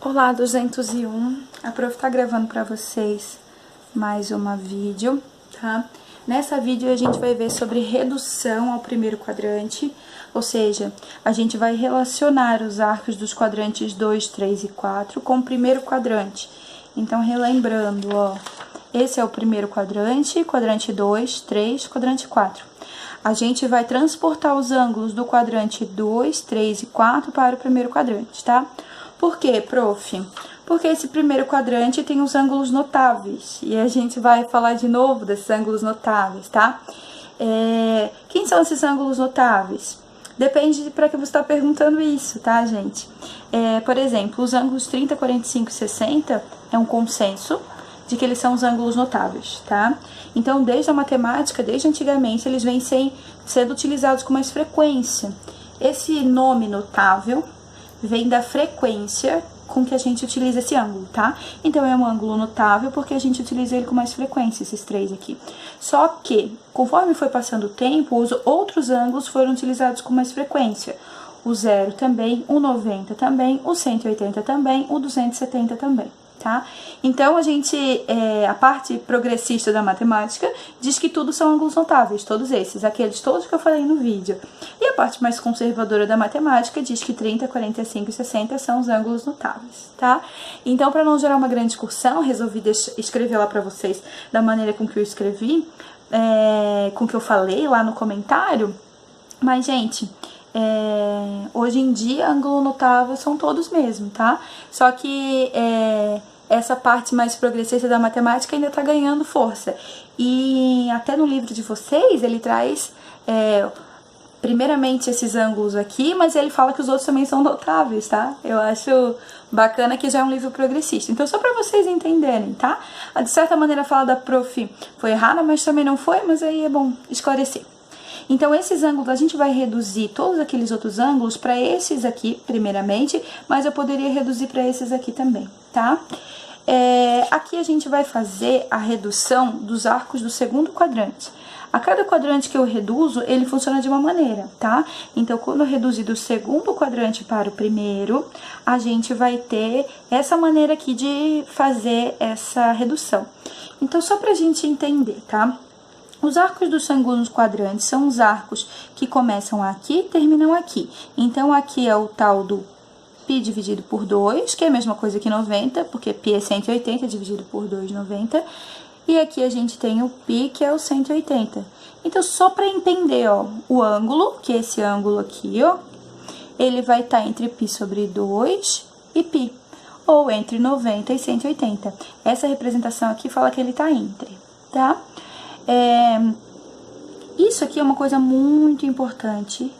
Olá, 201. A prof tá gravando para vocês mais uma vídeo, tá? Nessa vídeo a gente vai ver sobre redução ao primeiro quadrante, ou seja, a gente vai relacionar os arcos dos quadrantes 2, 3 e 4 com o primeiro quadrante. Então, relembrando, ó, esse é o primeiro quadrante, quadrante 2, 3, quadrante 4. A gente vai transportar os ângulos do quadrante 2, 3 e 4 para o primeiro quadrante, tá? Por quê, prof? Porque esse primeiro quadrante tem os ângulos notáveis, e a gente vai falar de novo desses ângulos notáveis, tá? Quem são esses ângulos notáveis? Depende de para que você está perguntando isso, tá, gente? Por exemplo, os ângulos 30, 45 e 60 é um consenso de que eles são os ângulos notáveis, tá? Então, desde a matemática, desde antigamente, eles vêm sendo utilizados com mais frequência. Esse nome notável vem da frequência com que a gente utiliza esse ângulo, tá? Então, é um ângulo notável porque a gente utiliza ele com mais frequência, esses três aqui. Só que, conforme foi passando o tempo, os outros ângulos foram utilizados com mais frequência. O 0 também, o 90 também, o 180 também, o 270 também. Tá? Então, a parte progressista da matemática diz que tudo são ângulos notáveis, todos esses, aqueles todos que eu falei no vídeo. E a parte mais conservadora da matemática diz que 30, 45 e 60 são os ângulos notáveis, tá? Então, para não gerar uma grande discussão, resolvi escrever lá para vocês da maneira com que eu escrevi, com que eu falei lá no comentário. Mas, gente, hoje em dia, ângulo notável são todos mesmo, tá? Só que essa parte mais progressista da matemática ainda tá ganhando força. E até no livro de vocês, ele traz, primeiramente, esses ângulos aqui, mas ele fala que os outros também são notáveis, tá? Eu acho bacana que já é um livro progressista. Então, só pra vocês entenderem, tá? De certa maneira, a fala da prof foi errada, mas também não foi, mas aí é bom esclarecer. Então, esses ângulos, a gente vai reduzir todos aqueles outros ângulos para esses aqui, primeiramente, mas eu poderia reduzir para esses aqui também, tá? Aqui a gente vai fazer a redução dos arcos do segundo quadrante. A cada quadrante que eu reduzo, ele funciona de uma maneira, tá? Então, quando eu reduzir do segundo quadrante para o primeiro, a gente vai ter essa maneira aqui de fazer essa redução. Então, só pra gente entender, tá? Os arcos dos segundos quadrantes são os arcos que começam aqui e terminam aqui. Então, aqui é o tal do π dividido por 2, que é a mesma coisa que 90, porque π é 180 dividido por 2, 90. E aqui a gente tem o π, que é o 180. Então, só para entender, ó, o ângulo, que é esse ângulo aqui, ó, ele vai estar entre π sobre 2 e π, ou entre 90 e 180. Essa representação aqui fala que ele está entre, tá? Isso aqui é uma coisa muito importante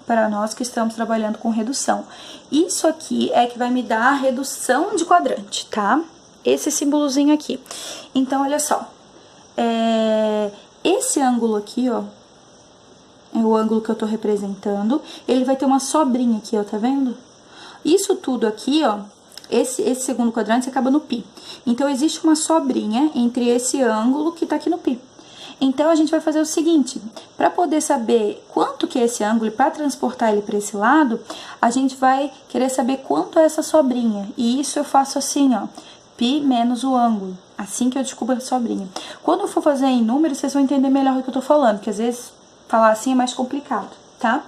para nós que estamos trabalhando com redução. Isso aqui é que vai me dar a redução de quadrante, tá? Esse símbolozinho aqui. Então, olha só. Esse ângulo aqui, ó, é o ângulo que eu tô representando. Ele vai ter uma sobrinha aqui, ó, tá vendo? Isso tudo aqui, ó, esse segundo quadrante acaba no π. Então, existe uma sobrinha entre esse ângulo que tá aqui no π. Então, a gente vai fazer o seguinte, para poder saber quanto que é esse ângulo e para transportar ele para esse lado, a gente vai querer saber quanto é essa sobrinha. E isso eu faço assim, ó, π menos o ângulo, assim que eu descubro a sobrinha. Quando eu for fazer em números, vocês vão entender melhor o que eu tô falando, porque às vezes falar assim é mais complicado, tá?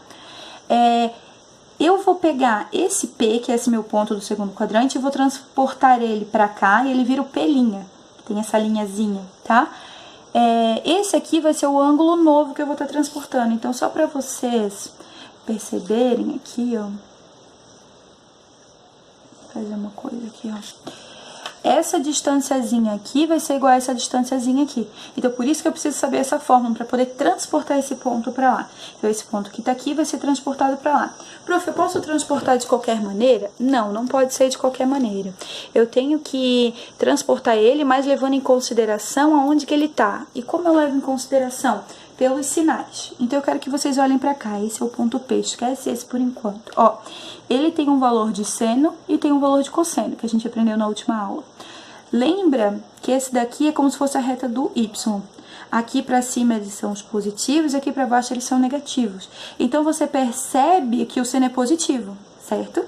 Eu vou pegar esse P, que é esse meu ponto do segundo quadrante, e vou transportar ele para cá e ele vira o P', que tem essa linhazinha, tá? Esse aqui vai ser o ângulo novo que eu vou estar transportando. Então, só para vocês perceberem aqui, ó. Vou fazer uma coisa aqui, ó. Essa distânciazinha aqui vai ser igual a essa distânciazinha aqui. Então, por isso que eu preciso saber essa fórmula, para poder transportar esse ponto para lá. Então, esse ponto que tá aqui vai ser transportado para lá. Prof, eu posso transportar de qualquer maneira? Não, não pode ser de qualquer maneira. Eu tenho que transportar ele, mas levando em consideração aonde que ele tá. E como eu levo em consideração? Pelos sinais. Então, eu quero que vocês olhem para cá. Esse é o ponto P, esquece esse por enquanto. Ó, ele tem um valor de seno e tem um valor de cosseno, que a gente aprendeu na última aula. Lembra que esse daqui é como se fosse a reta do Y. Aqui para cima eles são os positivos e aqui para baixo eles são negativos. Então, você percebe que o seno é positivo, certo?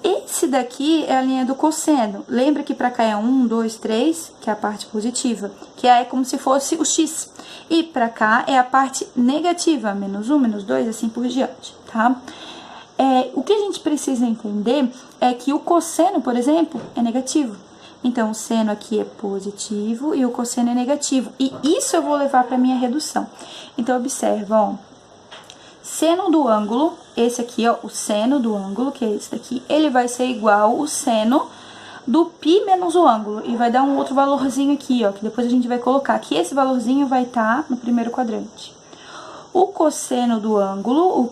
Esse daqui é a linha do cosseno. Lembra que pra cá é 1, 2, 3, que é a parte positiva, que é como se fosse o x. E pra cá é a parte negativa, menos 1, menos 2, assim por diante, tá? O que a gente precisa entender é que o cosseno, por exemplo, é negativo. Então, o seno aqui é positivo e o cosseno é negativo. E isso eu vou levar para minha redução. Então, observa, ó. Seno do ângulo, esse aqui, ó, o seno do ângulo, que é esse daqui, ele vai ser igual ao seno do π menos o ângulo. E vai dar um outro valorzinho aqui, ó, que depois a gente vai colocar. Que esse valorzinho vai estar no primeiro quadrante. O cosseno do ângulo,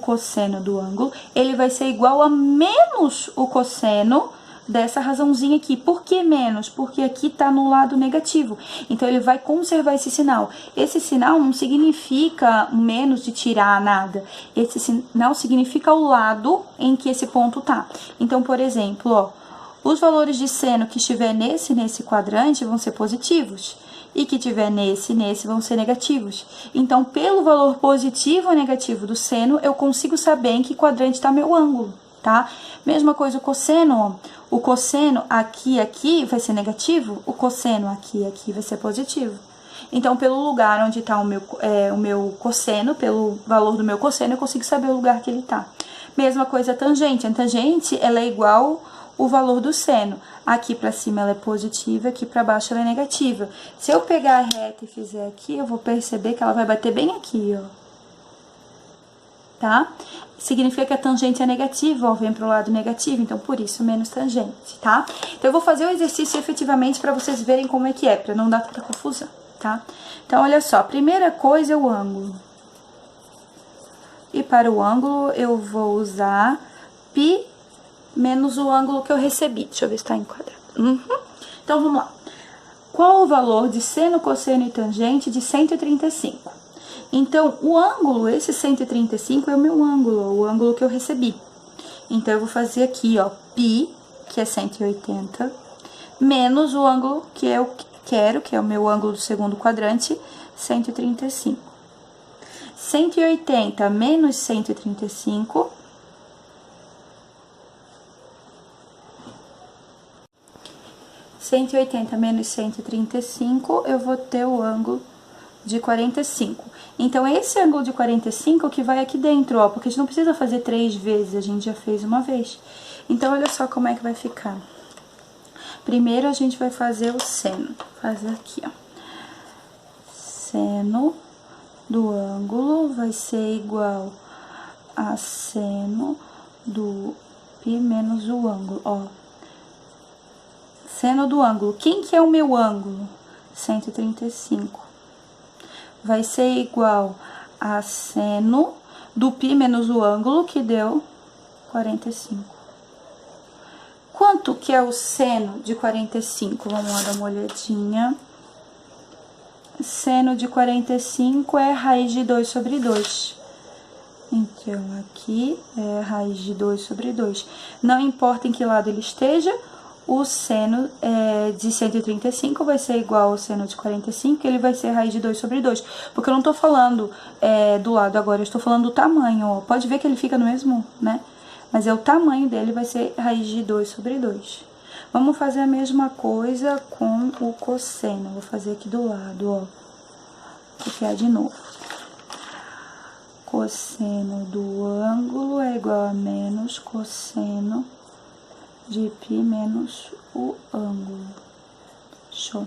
ele vai ser igual a menos o cosseno dessa razãozinha aqui. Por que menos? Porque aqui tá no lado negativo. Então, ele vai conservar esse sinal. Esse sinal não significa menos de tirar nada. Esse sinal significa o lado em que esse ponto tá. Então, por exemplo, ó, os valores de seno que estiver nesse quadrante vão ser positivos. E que tiver nesse vão ser negativos. Então, pelo valor positivo ou negativo do seno, eu consigo saber em que quadrante está meu ângulo, tá? Mesma coisa o cosseno, ó. O cosseno aqui vai ser negativo, o cosseno aqui vai ser positivo. Então, pelo lugar onde está o meu cosseno, pelo valor do meu cosseno, eu consigo saber o lugar que ele está. Mesma coisa a tangente. A tangente, ela é igual o valor do seno. Aqui pra cima ela é positiva, aqui pra baixo ela é negativa. Se eu pegar a reta e fizer aqui, eu vou perceber que ela vai bater bem aqui, ó. Tá? Significa que a tangente é negativa, ó, vem pro lado negativo, então por isso menos tangente, tá? Então eu vou fazer o exercício efetivamente pra vocês verem como é que é, pra não dar tanta confusão, tá? Então, olha só, a primeira coisa é o ângulo. E para o ângulo eu vou usar π menos o ângulo que eu recebi. Deixa eu ver se tá enquadrado. Então, vamos lá. Qual o valor de seno, cosseno e tangente de 135? Então, o ângulo, esse 135 é o meu ângulo, o ângulo que eu recebi. Então, eu vou fazer aqui, ó, π, que é 180, menos o ângulo que eu quero, que é o meu ângulo do segundo quadrante, 135. 180 menos 135... 180 menos 135, eu vou ter o ângulo de 45. Então, esse ângulo de 45 que vai aqui dentro, ó, porque a gente não precisa fazer 3 vezes, a gente já fez uma vez. Então, olha só como é que vai ficar. Primeiro, a gente vai fazer o seno. Fazer aqui, ó. Seno do ângulo vai ser igual a seno do π menos o ângulo, ó. Seno do ângulo. Quem que é o meu ângulo? 135. Vai ser igual a seno do π menos o ângulo, que deu 45. Quanto que é o seno de 45? Vamos lá dar uma olhadinha. Seno de 45 é raiz de 2 sobre 2. Então, aqui é raiz de 2 sobre 2. Não importa em que lado ele esteja, o seno de 135 vai ser igual ao seno de 45, ele vai ser raiz de 2 sobre 2. Porque eu não tô falando do lado agora, eu estou falando do tamanho, ó. Pode ver que ele fica no mesmo, né? Mas é o tamanho dele, vai ser raiz de 2 sobre 2. Vamos fazer a mesma coisa com o cosseno. Vou fazer aqui do lado, ó. Vou copiar de novo. Cosseno do ângulo é igual a menos cosseno de π menos o ângulo. Show.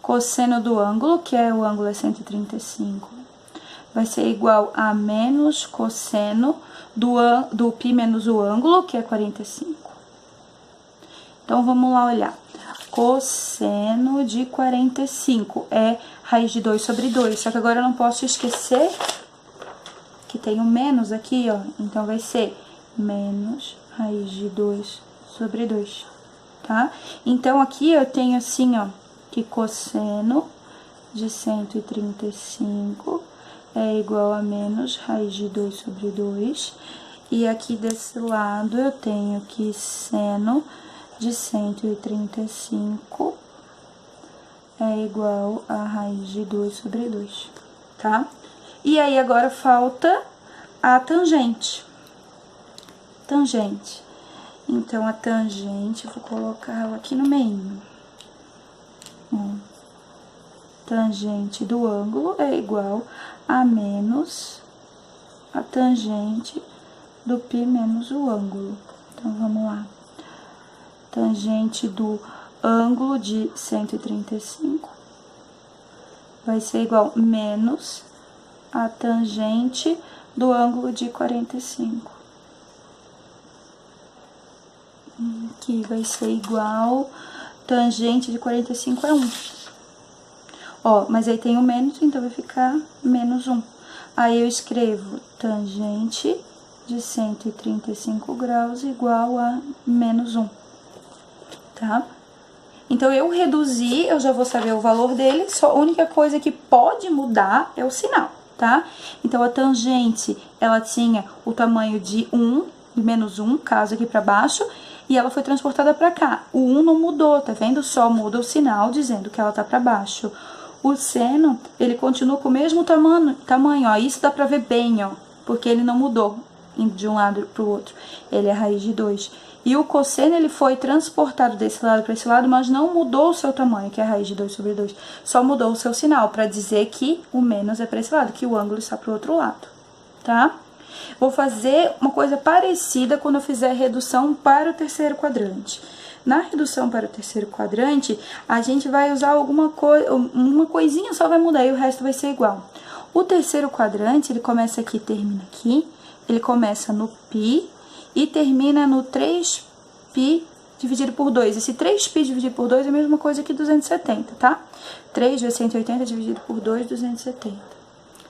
Cosseno do ângulo, que é o ângulo é 135, vai ser igual a menos cosseno do π menos o ângulo, que é 45. Então, vamos lá olhar. Cosseno de 45 é raiz de 2 sobre 2. Só que agora eu não posso esquecer que tem o menos aqui, ó. Então, vai ser menos raiz de 2 sobre 2, tá? Então, aqui eu tenho assim, ó, que cosseno de 135 é igual a menos raiz de 2 sobre 2. E aqui desse lado eu tenho que seno de 135 é igual a raiz de 2 sobre 2, tá? E aí, agora falta a tangente. Tangente. Então, a tangente, vou colocar ela aqui no meio. Tangente do ângulo é igual a menos a tangente do π menos o ângulo. Então, vamos lá. Tangente do ângulo de 135 vai ser igual a menos a tangente do ângulo de 45. Aqui vai ser igual, tangente de 45 é 1. Ó, mas aí tem o menos, então vai ficar menos 1. Aí eu escrevo tangente de 135 graus igual a menos 1, tá? Então, eu reduzi, eu já vou saber o valor dele, só a única coisa que pode mudar é o sinal, tá? Então, a tangente, ela tinha o tamanho de 1, de menos 1, caso aqui pra baixo, e ela foi transportada pra cá. O 1 não mudou, tá vendo? Só muda o sinal dizendo que ela tá pra baixo. O seno, ele continua com o mesmo tamanho, ó, isso dá pra ver bem, ó, porque ele não mudou de um lado pro outro, ele é raiz de 2. E o cosseno, ele foi transportado desse lado para esse lado, mas não mudou o seu tamanho, que é a raiz de 2 sobre 2. Só mudou o seu sinal, para dizer que o menos é para esse lado, que o ângulo está para o outro lado, tá? Vou fazer uma coisa parecida quando eu fizer a redução para o terceiro quadrante. Na redução para o terceiro quadrante, a gente vai usar alguma coisa, uma coisinha só vai mudar e o resto vai ser igual. O terceiro quadrante, ele começa aqui, termina aqui, ele começa no π e termina no 3π dividido por 2. Esse 3π dividido por 2 é a mesma coisa que 270, tá? 3 vezes 180 dividido por 2, 270.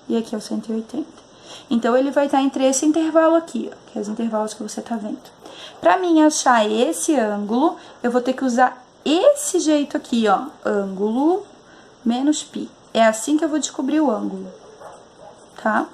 E aqui é o 180. Então, ele vai estar entre esse intervalo aqui, ó, que é os intervalos que você tá vendo. Pra mim achar esse ângulo, eu vou ter que usar esse jeito aqui, ó, ângulo menos π. É assim que eu vou descobrir o ângulo, tá?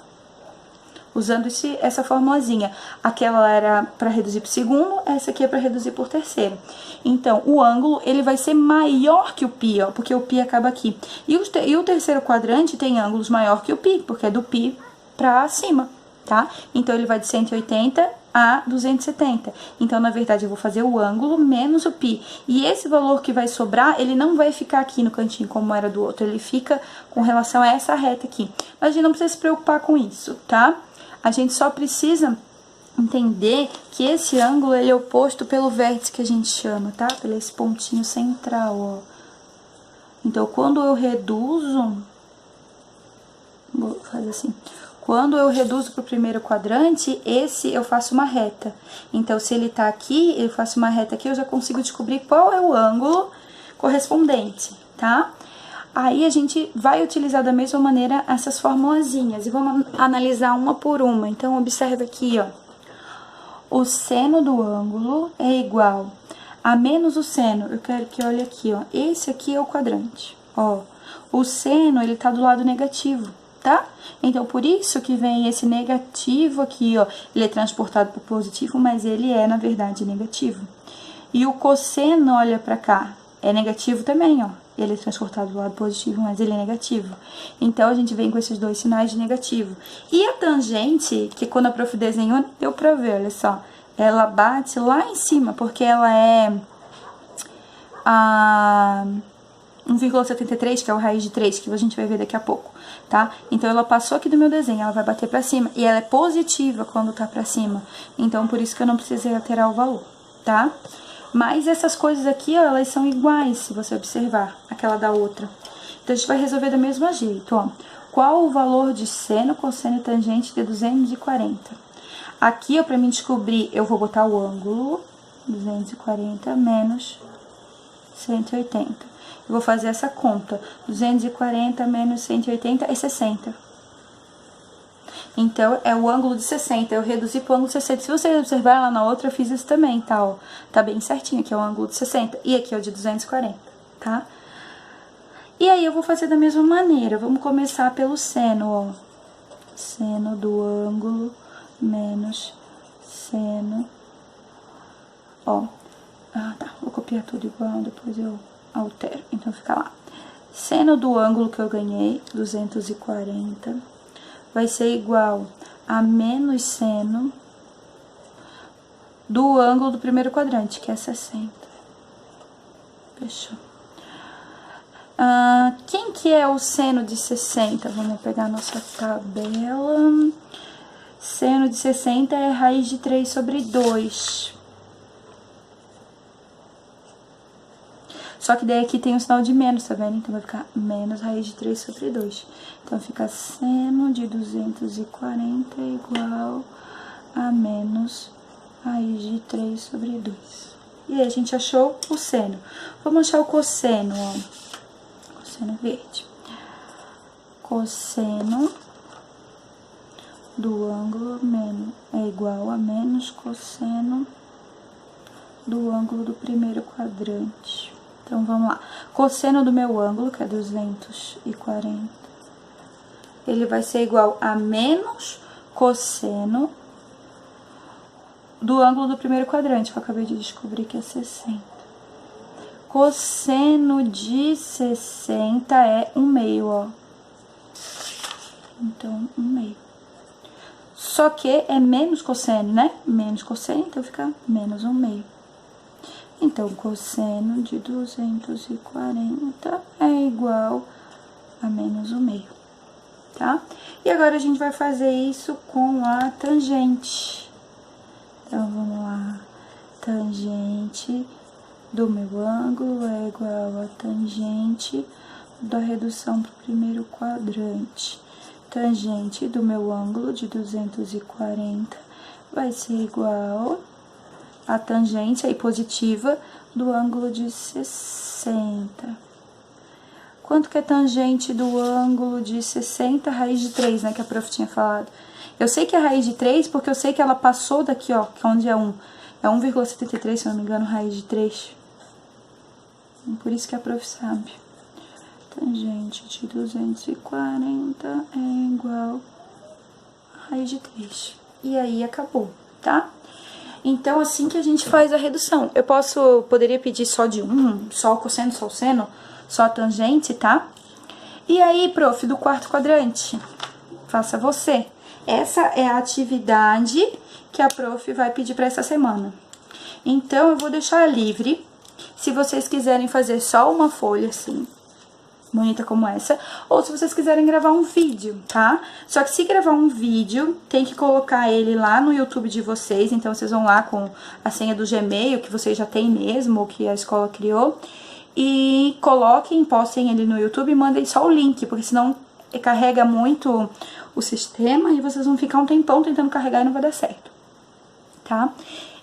Usando essa formulazinha. Aquela era para reduzir por segundo, essa aqui é para reduzir por terceiro. Então, o ângulo, ele vai ser maior que o π, ó, porque o π acaba aqui. E o terceiro quadrante tem ângulos maior que o π, porque é do π para cima, tá? Então, ele vai de 180 a 270. Então, na verdade, eu vou fazer o ângulo menos o π. E esse valor que vai sobrar, ele não vai ficar aqui no cantinho como era do outro, ele fica com relação a essa reta aqui. Mas a gente não precisa se preocupar com isso, tá? A gente só precisa entender que esse ângulo, ele é oposto pelo vértice que a gente chama, tá? Pelo esse pontinho central, ó. Então, quando eu reduzo, vou fazer assim, quando eu reduzo para o primeiro quadrante, esse eu faço uma reta. Então, se ele tá aqui, eu faço uma reta aqui, eu já consigo descobrir qual é o ângulo correspondente, tá? Aí, a gente vai utilizar da mesma maneira essas formulazinhas e vamos analisar uma por uma. Então, observa aqui, ó. O seno do ângulo é igual a menos o seno. Eu quero que olhe aqui, ó. Esse aqui é o quadrante, ó. O seno, ele tá do lado negativo, tá? Então, por isso que vem esse negativo aqui, ó. Ele é transportado para o positivo, mas ele é, na verdade, negativo. E o cosseno, olha pra cá, é negativo também, ó. Ele é transportado do lado positivo, mas ele é negativo. Então, a gente vem com esses dois sinais de negativo. E a tangente, que quando a prof desenhou, deu pra ver, olha só. Ela bate lá em cima, porque ela é a 1,73, que é o raiz de 3, que a gente vai ver daqui a pouco, tá? Então, ela passou aqui do meu desenho, ela vai bater pra cima. E ela é positiva quando tá pra cima. Então, por isso que eu não precisei alterar o valor, tá? Mas essas coisas aqui, ó, elas são iguais, se você observar, aquela da outra. Então, a gente vai resolver do mesmo jeito, ó. Qual o valor de seno, cosseno e tangente de 240? Aqui, ó, pra mim descobrir, eu vou botar o ângulo, 240 menos 180. Eu vou fazer essa conta, 240 menos 180 é 60. Então, é o ângulo de 60, eu reduzi pro ângulo de 60. Se você observar lá na outra, eu fiz isso também, tá, ó. Tá bem certinho, aqui é o ângulo de 60 e aqui é o de 240, tá? E aí, eu vou fazer da mesma maneira, vamos começar pelo seno, ó. Seno do ângulo menos seno, ó. Ah, tá, vou copiar tudo igual, depois eu altero, então fica lá. Seno do ângulo que eu ganhei, 240... vai ser igual a menos seno do ângulo do primeiro quadrante, que é 60. Fechou. Quem que é o seno de 60? Vamos pegar a nossa tabela. Seno de 60 é raiz de 3 sobre 2. Só que daí aqui tem um sinal de menos, tá vendo? Então vai ficar menos raiz de 3 sobre 2. Então fica seno de 240 igual a menos raiz de 3 sobre 2. E aí a gente achou o seno. Vamos achar o cosseno, ó. Cosseno verde. Cosseno do ângulo é igual a menos cosseno do ângulo do primeiro quadrante. Então, vamos lá. Cosseno do meu ângulo, que é 240, ele vai ser igual a menos cosseno do ângulo do primeiro quadrante, que eu acabei de descobrir que é 60. Cosseno de 60 é 1/2, ó. Então, 1/2. Só que é menos cosseno, né? Menos cosseno, então fica menos 1/2. Então, cosseno de 240 é igual a menos 1/2, tá? E agora a gente vai fazer isso com a tangente. Então, vamos lá. Tangente do meu ângulo é igual a tangente da redução para o primeiro quadrante. Tangente do meu ângulo de 240 vai ser igual a tangente aí positiva do ângulo de 60. Quanto que é tangente do ângulo de 60? Raiz de 3, né, que a prof tinha falado. Eu sei que é raiz de 3 porque eu sei que ela passou daqui, ó, que é onde é 1. É 1,73, se não me engano, raiz de 3. Por isso que a prof sabe. Tangente de 240 é igual a raiz de 3. E aí acabou, tá? Então, assim que a gente faz a redução. Poderia pedir só de um, só o cosseno, só o seno, só a tangente, tá? E aí, prof, do quarto quadrante, faça você. Essa é a atividade que a prof vai pedir para essa semana. Então, eu vou deixar livre, se vocês quiserem fazer só uma folha, assim, bonita como essa, ou se vocês quiserem gravar um vídeo, tá? Só que se gravar um vídeo, tem que colocar ele lá no YouTube de vocês, então vocês vão lá com a senha do Gmail, que vocês já têm mesmo, ou que a escola criou, e coloquem, postem ele no YouTube e mandem só o link, porque senão carrega muito o sistema e vocês vão ficar um tempão tentando carregar e não vai dar certo, tá?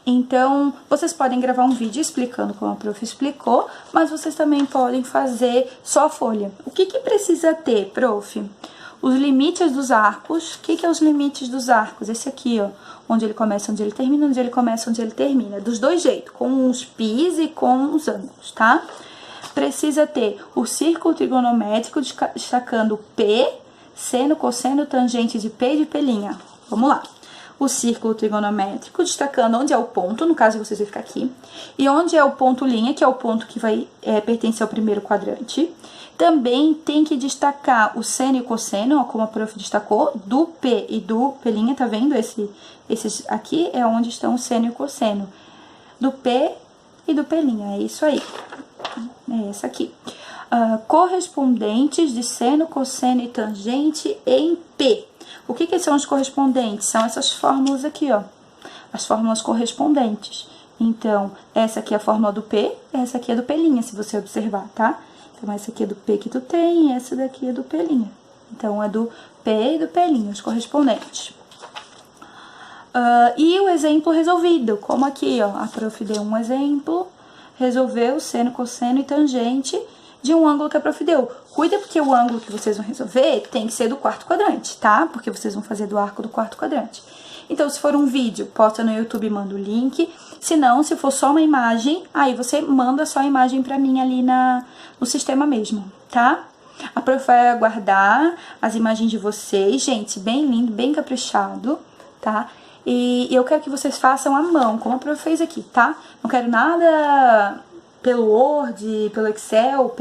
Então, vocês podem gravar um vídeo explicando como a prof explicou, mas vocês também podem fazer só a folha. O que precisa ter, prof? Os limites dos arcos. O que é os limites dos arcos? Esse aqui, ó, onde ele começa, onde ele termina, onde ele começa, onde ele termina. Dos dois jeitos, com os pis e com os ângulos, tá? Precisa ter o círculo trigonométrico destacando P, seno, cosseno, tangente de P e de P'. Vamos lá. O círculo trigonométrico, destacando onde é o ponto, no caso vocês vão ficar aqui, e onde é o ponto linha, que é o ponto que vai pertencer ao primeiro quadrante. Também tem que destacar o seno e o cosseno, ó, como a prof destacou, do P e do P', tá vendo? Esses aqui é onde estão o seno e o cosseno. Do P e do P', é isso aí. É essa aqui. Correspondentes de seno, cosseno e tangente em P. O que são os correspondentes? São essas fórmulas aqui, ó. As fórmulas correspondentes. Então, essa aqui é a fórmula do P, essa aqui é do P', se você observar, tá? Então, essa aqui é do P que tu tem, e essa daqui é do P'. Então, é do P e do P', os correspondentes. E o exemplo resolvido, como aqui, ó, a prof deu um exemplo, resolveu seno, cosseno e tangente de um ângulo que a prof deu. Cuida porque o ângulo que vocês vão resolver tem que ser do quarto quadrante, tá? Porque vocês vão fazer do arco do quarto quadrante. Então, se for um vídeo, posta no YouTube e manda o link. Se não, se for só uma imagem, aí você manda só a imagem pra mim ali no sistema mesmo, tá? A prof vai aguardar as imagens de vocês, gente, bem lindo, bem caprichado, tá? E eu quero que vocês façam à mão, como a prof fez aqui, tá? Não quero nada pelo Word, pelo Excel,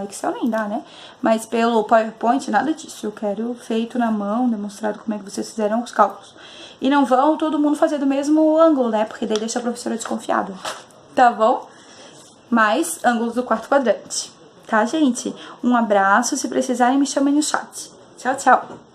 Excel nem dá, né? Mas pelo PowerPoint, nada disso. Eu quero feito na mão, demonstrado como é que vocês fizeram os cálculos. E não vão todo mundo fazer do mesmo ângulo, né? Porque daí deixa a professora desconfiada. Tá bom? Mais ângulos do quarto quadrante. Tá, gente? Um abraço. Se precisarem, me chamem no chat. Tchau, tchau.